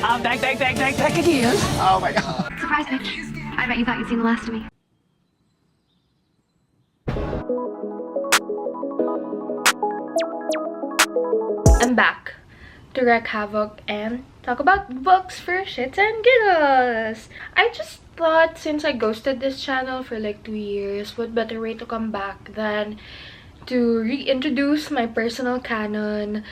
I'm back again. Oh my god. Surprise, bitch. I bet you thought you'd seen the last of me. I'm back to wreak havoc and talk about books for shits and giggles. I just thought since I ghosted this channel for like 2 years, what better way to come back than to reintroduce my personal canon.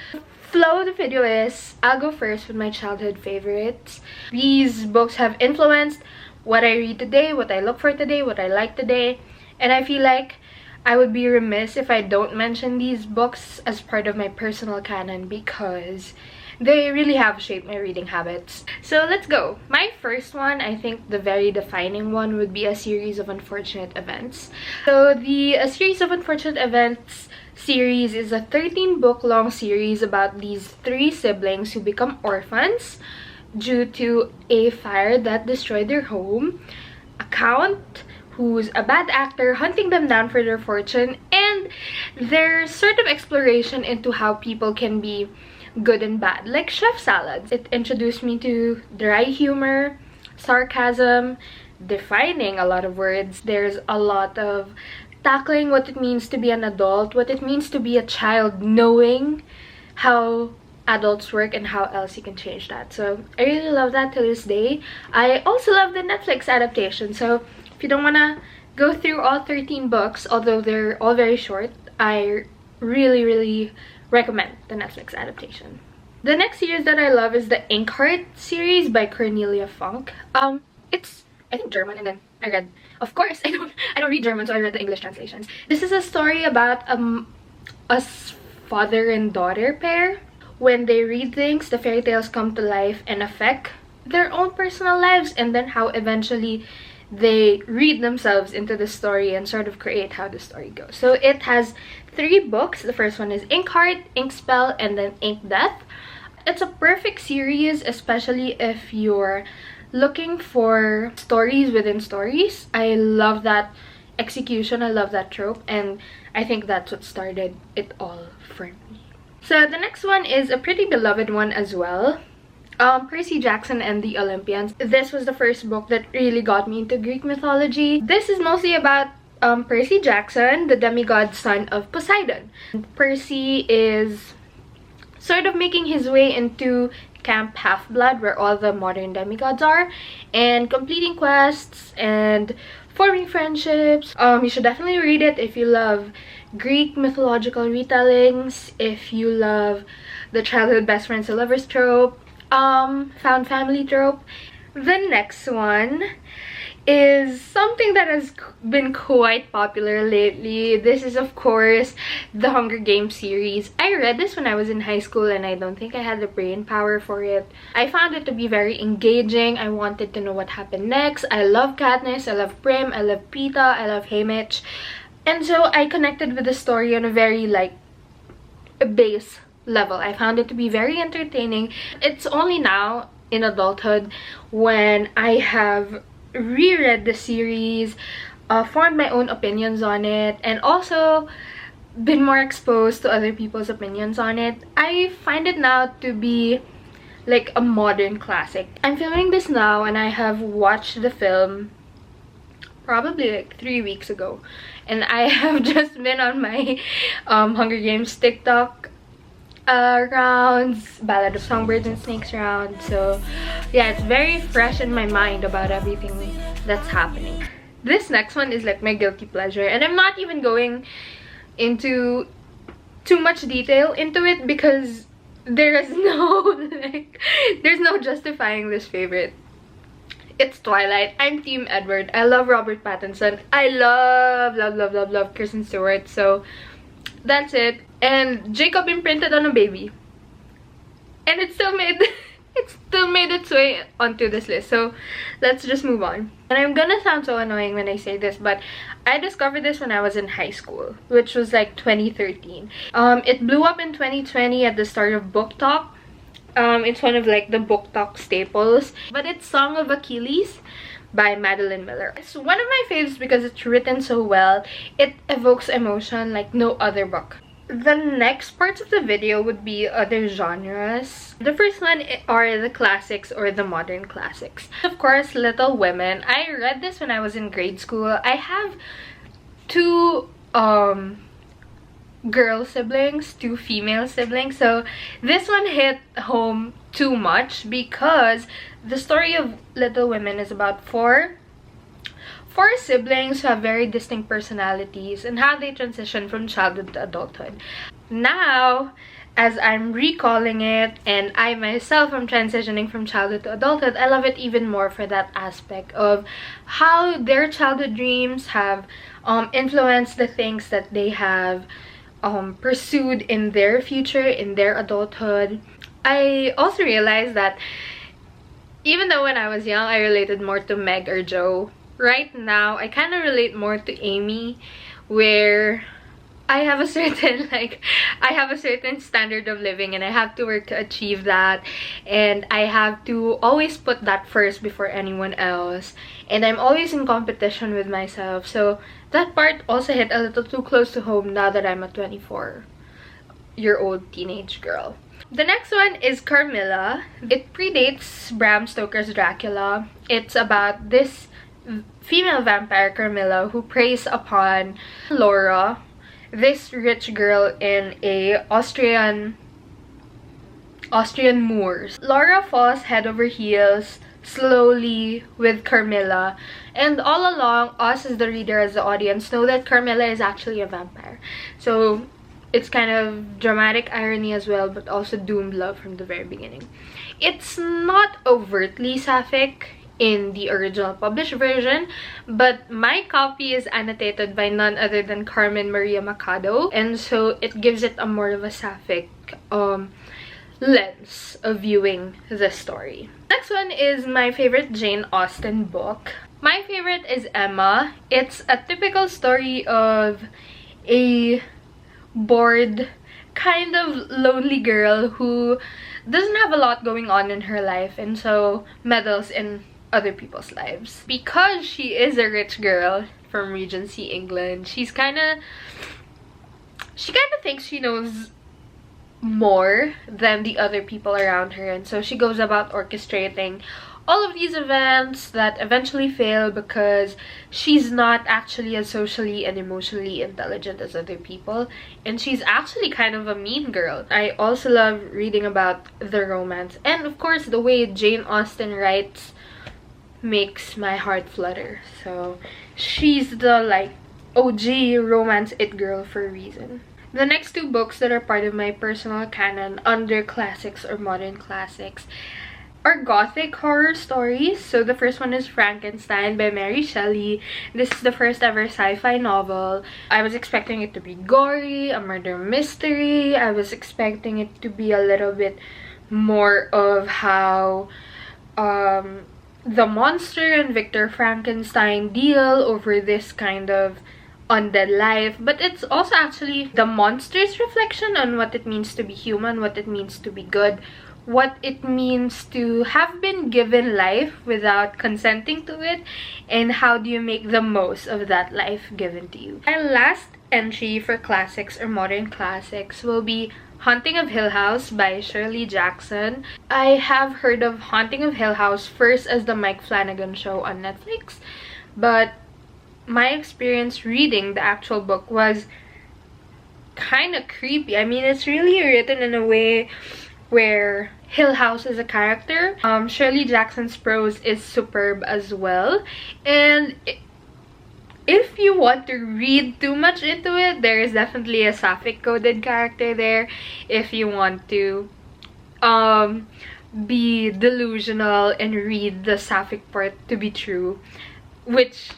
Flow of the video is, I'll go first with my childhood favorites. These books have influenced what I read today, what I look for today, what I like today, and I feel like I would be remiss if I don't mention these books as part of my personal canon because they really have shaped my reading habits. So let's go. My first one, I think the very defining one, would be A Series of Unfortunate Events. So the A Series of Unfortunate Events series is a 13-book long series about these 3 siblings who become orphans due to a fire that destroyed their home, a count who's a bad actor hunting them down for their fortune, and their sort of exploration into how people can be good and bad, like chef salads. It introduced me to dry humor, sarcasm, defining a lot of words. There's a lot of tackling what it means to be an adult, what it means to be a child, knowing how adults work and how else you can change that. So I really love that to this day. I also love the Netflix adaptation, so if you don't want to go through all 13 books, although they're all very short, I really recommend the Netflix adaptation. The next series that I love is the Inkheart series by Cornelia Funk. It's, I think, German, and then I read, of course, I don't read German, so I read the English translations. This is a story about a father and daughter pair. When they read things, the fairy tales come to life and affect their own personal lives, and then how eventually they read themselves into the story and sort of create how the story goes. So it has 3 books. The first one is Inkheart, Inkspell, and then Ink Death. It's a perfect series, especially if you're looking for stories within stories. I love that execution, I love that trope, and I think that's what started it all for me. So the next one is a pretty beloved one as well. Percy Jackson and the Olympians. This was the first book that really got me into Greek mythology. This is mostly about Percy Jackson, the demigod son of Poseidon. Percy is sort of making his way into Camp Half-Blood, where all the modern demigods are, and completing quests and forming friendships. You should definitely read it if you love Greek mythological retellings, if you love the childhood best friends to lovers trope, found family trope. The next one is something that has been quite popular lately. This is, of course, the Hunger Games series. I read this when I was in high school, and I don't think I had the brain power for it. I found it to be very engaging. I wanted to know what happened next. I love Katniss, I love Prim, I love Peeta, I love Haymitch. And so I connected with the story on a very, like, base level. I found it to be very entertaining. It's only now in adulthood when I have reread the series, formed my own opinions on it, and also been more exposed to other people's opinions on it. I find it now to be like a modern classic. I'm filming this now, and I have watched the film probably like 3 weeks ago, and I have just been on my Hunger Games TikTok rounds, Ballad of Songbirds and Snakes round. So yeah, it's very fresh in my mind about everything that's happening. This next one is like my guilty pleasure, and I'm not even going into too much detail into it because there is no there's no justifying this favorite. It's Twilight. I'm Team Edward. I love Robert Pattinson. I love Kristen Stewart. So that's it. And Jacob imprinted on a baby, and it still made its way onto this list. So let's just move on. And I'm gonna sound so annoying when I say this, but I discovered this when I was in high school, which was like 2013. It blew up in 2020 at the start of Book Talk. It's one of like the Book Talk staples, but it's Song of Achilles by Madeline Miller. It's one of my faves because it's written so well. It evokes emotion like no other book The next parts of the video would be other genres. The first one are the classics or the modern classics. Of course, Little Women. I read this when I was in grade school. I have two girl siblings, two female siblings, so this one hit home too much because the story of Little Women is about four siblings who have very distinct personalities and how they transition from childhood to adulthood. Now, as I'm recalling it and I myself am transitioning from childhood to adulthood, I love it even more for that aspect of how their childhood dreams have influenced the things that they have pursued in their future, in their adulthood. I also realized that even though when I was young I related more to Meg or Jo, right now I kind of relate more to Amy, where I have a certain standard of living and I have to work to achieve that, and I have to always put that first before anyone else, and I'm always in competition with myself. So that part also hit a little too close to home now that I'm a 24-year-old teenage girl. The next one is Carmilla. It predates Bram Stoker's Dracula. It's about this female vampire, Carmilla, who preys upon Laura, this rich girl in a Austrian moors. Laura falls head over heels slowly with Carmilla, and all along us as the reader, as the audience, know that Carmilla is actually a vampire. So it's kind of dramatic irony as well, but also doomed love from the very beginning. It's not overtly sapphic in the original published version, but my copy is annotated by none other than Carmen Maria Machado, and so it gives it a more of a sapphic lens of viewing the story. Next one is my favorite Jane Austen book. My favorite is Emma. It's a typical story of a bored, kind of lonely girl who doesn't have a lot going on in her life and so meddles in other people's lives. Because she is a rich girl from Regency England, she kind of thinks she knows more than the other people around her, and so she goes about orchestrating all of these events that eventually fail because she's not actually as socially and emotionally intelligent as other people, and she's actually kind of a mean girl. I also love reading about the romance, and of course the way Jane Austen writes makes my heart flutter. So she's the like OG romance it girl for a reason. The next two books that are part of my personal canon under classics or modern classics are gothic horror stories. So the first one is Frankenstein by Mary Shelley. This is the first ever sci-fi novel. I was expecting it to be gory, a murder mystery. I was expecting it to be a little bit more of how the monster and Victor Frankenstein deal over this kind of undead life, but it's also actually the monster's reflection on what it means to be human, what it means to be good, what it means to have been given life without consenting to it, and how do you make the most of that life given to you. My last entry for classics or modern classics will be Haunting of Hill House by Shirley Jackson. I have heard of Haunting of Hill House first as the Mike Flanagan show on Netflix, but my experience reading the actual book was kind of creepy. I mean, it's really written in a way where Hill House is a character. Shirley Jackson's prose is superb as well, and if you want to read too much into it, there is definitely a sapphic coded character there. If you want to be delusional and read the sapphic part to be true, which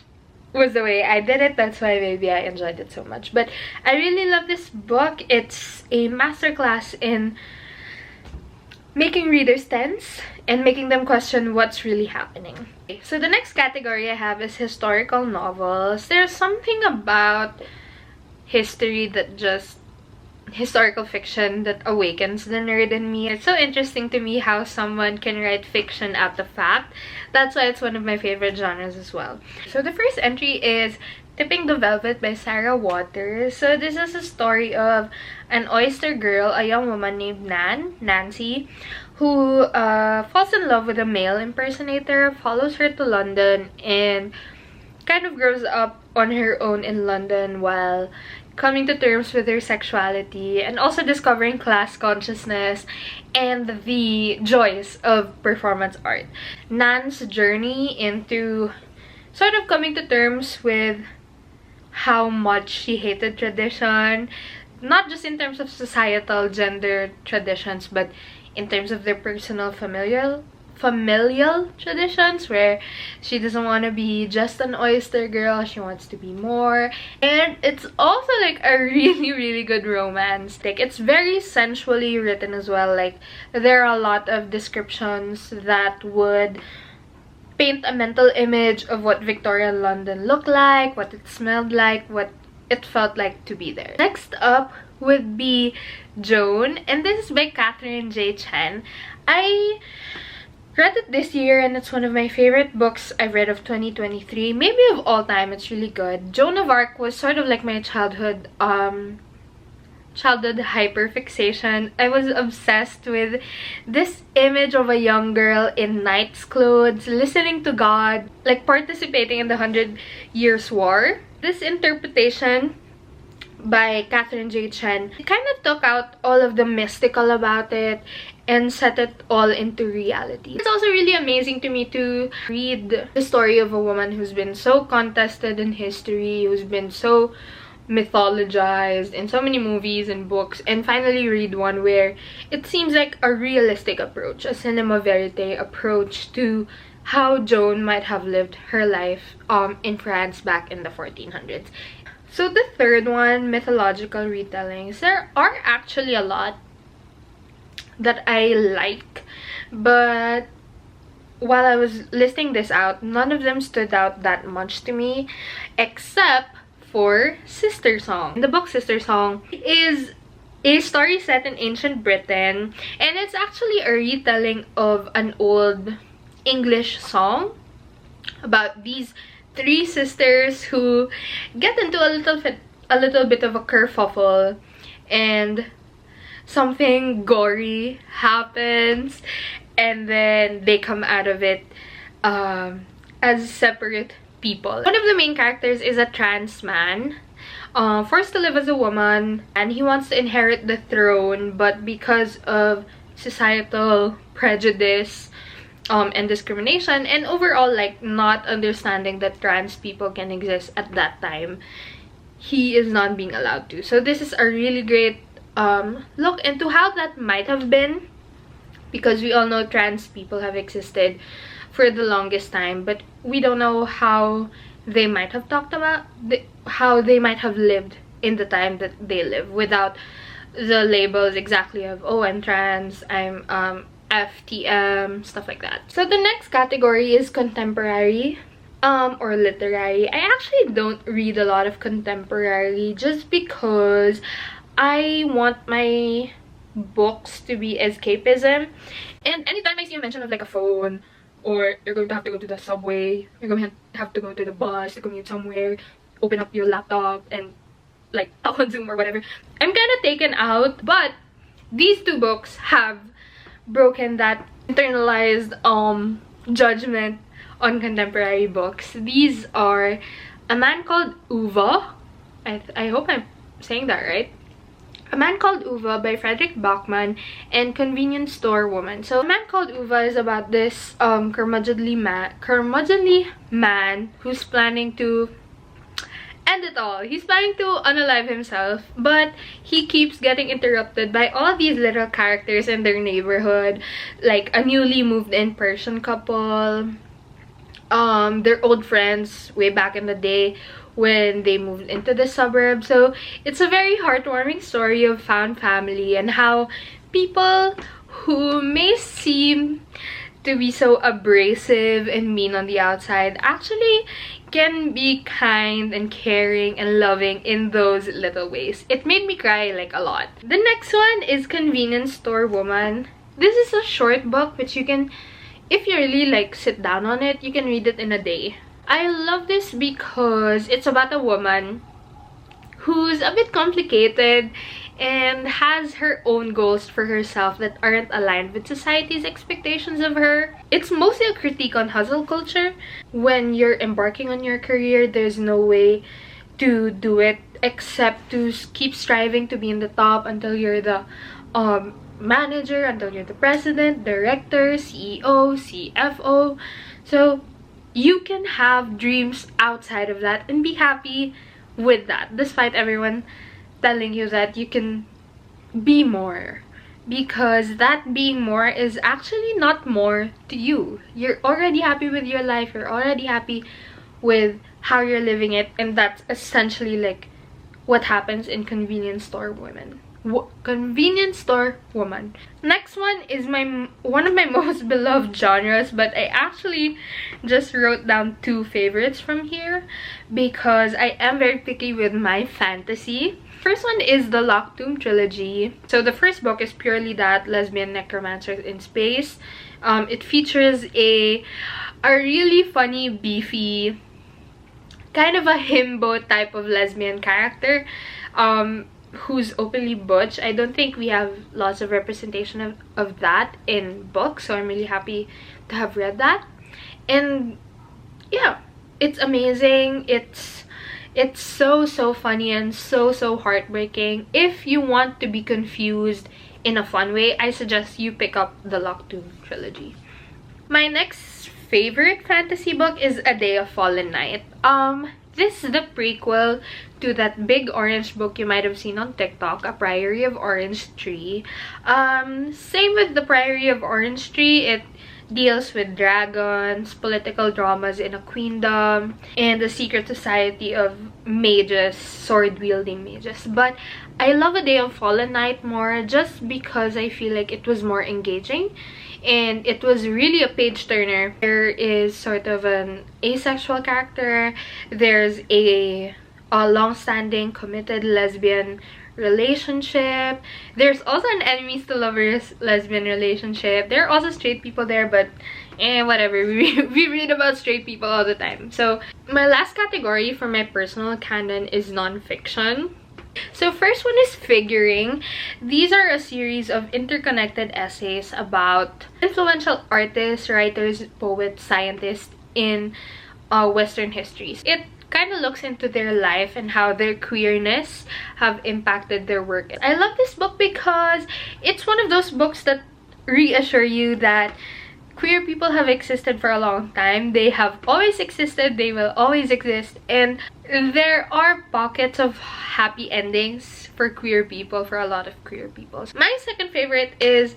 was the way I did it, that's why maybe I enjoyed it so much. But I really love this book. It's a masterclass in making readers tense and making them question what's really happening. Okay, so the next category I have is historical novels. There's something about history that just historical fiction that awakens the nerd in me. It's so interesting to me how someone can write fiction out of fact. That's why it's one of my favorite genres as well. So the first entry is Tipping the Velvet by Sarah Waters. So this is a story of an oyster girl, a young woman named Nancy, who falls in love with a male impersonator, follows her to London, and kind of grows up on her own in London while coming to terms with her sexuality and also discovering class consciousness and the joys of performance art. Nan's journey into sort of coming to terms with how much she hated tradition, not just in terms of societal gender traditions, but in terms of their personal familial traditions, where she doesn't want to be just an oyster girl, she wants to be more. And it's also like a really good romance. Like, it's very sensually written as well. Like, there are a lot of descriptions that would paint a mental image of what Victorian London looked like, what it smelled like, what it felt like to be there. Next up would be Joan, and this is by Catherine J. Chen. I read it this year and it's one of my favorite books I've read of 2023, maybe of all time. It's really good. Joan of Arc was sort of like my childhood hyperfixation. I was obsessed with this image of a young girl in knight's clothes, listening to God, like participating in the 100 Years' War. This interpretation by Catherine J. Chen kind of took out all of the mystical about it and set it all into reality. It's also really amazing to me to read the story of a woman who's been so contested in history, who's been so mythologized in so many movies and books, and finally read one where it seems like a realistic approach, a cinema verite approach to how Joan might have lived her life in France back in the 1400s. So the third one, mythological retellings. There are actually a lot that I like, but while I was listing this out, none of them stood out that much to me, except for Sister Song. The book Sister Song is a story set in ancient Britain, and it's actually a retelling of an old English song about these three sisters who get into a little bit of a kerfuffle, and something gory happens, and then they come out of it as separate people. One of the main characters is a trans man, forced to live as a woman, and he wants to inherit the throne, but because of societal prejudice and discrimination, and overall like not understanding that trans people can exist at that time, he is not being allowed to. So this is a really great look into how that might have been, because we all know trans people have existed for the longest time, but we don't know how they might have talked about how they might have lived in the time that they live without the labels exactly of, oh, I'm trans, I'm FTM, stuff like that. So the next category is contemporary or literary. I actually don't read a lot of contemporary just because I want my books to be escapism, and anytime I see a mention of like a phone, or you're going to have to go to the subway, you're going to have to go to the bus to commute somewhere, open up your laptop and like talk on Zoom or whatever, I'm kind of taken out. But these two books have broken that internalized judgment on contemporary books. These are A Man Called Uva, I hope I'm saying that right, A Man Called Uva by Frederick Bachman, and Convenience Store Woman. So A Man Called Uva is about this curmudgeonly man who's planning to end it all. He's planning to unalive himself, but he keeps getting interrupted by all these little characters in their neighborhood, like a newly moved in Persian couple, their old friends way back in the day when they moved into the suburbs. So it's a very heartwarming story of found family and how people who may seem to be so abrasive and mean on the outside actually can be kind and caring and loving in those little ways. It made me cry like a lot. The next one is Convenience Store Woman. This is a short book which you can, if you really like sit down on it, you can read it in a day. I love this because it's about a woman who's a bit complicated and has her own goals for herself that aren't aligned with society's expectations of her. It's mostly a critique on hustle culture. When you're embarking on your career, there's no way to do it except to keep striving to be in the top until you're the manager, until you're the president, director, CEO, CFO. So you can have dreams outside of that and be happy with that, despite everyone telling you that you can be more, because that being more is actually not more to you. You're already happy with your life, you're already happy with how you're living it, and that's essentially like what happens in convenience store women. Convenience store woman. Next one is one of my most beloved genres, but I actually just wrote down 2 favorites from here because I am very picky with my fantasy. First one is the Locked Tomb trilogy. So the first book is purely that, lesbian necromancers in space. It features a really funny, beefy, kind of a himbo type of lesbian character who's openly butch. I don't think we have lots of representation of that in books, so I'm really happy to have read that. And yeah, it's amazing. It's so funny and so heartbreaking. If you want to be confused in a fun way, I suggest you pick up the Locked Tomb trilogy. My next favorite fantasy book is A Day of Fallen Night. This is the prequel to that big orange book you might have seen on TikTok, A Priory of Orange Tree. Same with the Priory of Orange Tree. It deals with dragons, political dramas in a queendom, and the secret society of mages, sword-wielding mages. But I love A Day of Fallen Night more just because I feel like it was more engaging and it was really a page turner. There is sort of an asexual character, there's a long-standing committed lesbian relationship, there's also an enemies to lovers lesbian relationship, there are also straight people there, but whatever, we read about straight people all the time. So my last category for my personal canon is non-fiction. So first one is Figuring. These are a series of interconnected essays about influential artists, writers, poets, scientists in Western histories. It kind of looks into their life and how their queerness have impacted their work. I love this book because it's one of those books that reassure you that queer people have existed for a long time. They have always existed, they will always exist, and there are pockets of happy endings for queer people, for a lot of queer people. My second favorite is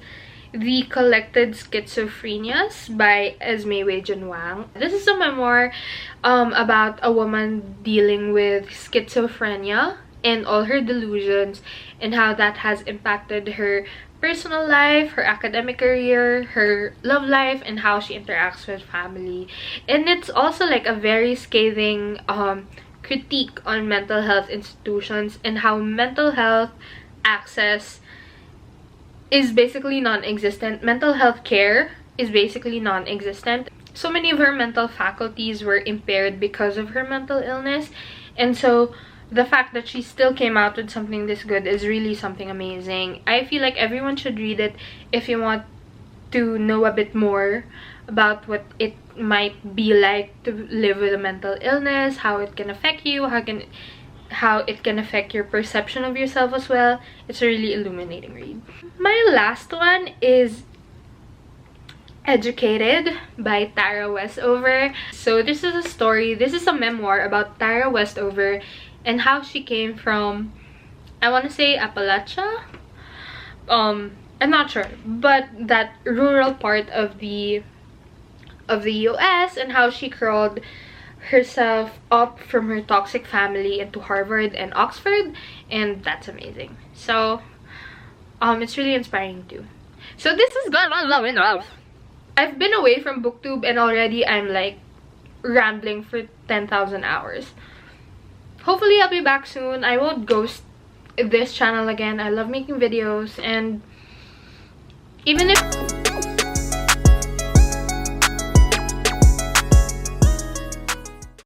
The Collected Schizophrenias by Esme Wei-Jin Wang. This is a memoir about a woman dealing with schizophrenia and all her delusions and how that has impacted her personal life, her academic career, her love life, and how she interacts with family. And it's also like a very scathing critique on mental health institutions and how mental health access is basically non-existent. Mental health care is basically non-existent. So many of her mental faculties were impaired because of her mental illness, and so the fact that she still came out with something this good is really something amazing. I feel like everyone should read it if you want to know a bit more about what it might be like to live with a mental illness, how it can affect you, how it can affect your perception of yourself as well. It's a really illuminating read. My last one is Educated by Tara Westover. So this is a memoir about Tara Westover and how she came from, I want to say Appalachia, I'm not sure, but that rural part of the US, and how she crawled herself up from her toxic family into Harvard and Oxford, and that's amazing. So it's really inspiring too. So this is good. I've been away from booktube and already I'm like rambling for 10,000 hours. Hopefully I'll be back soon. I won't ghost this channel again. I love making videos, and even if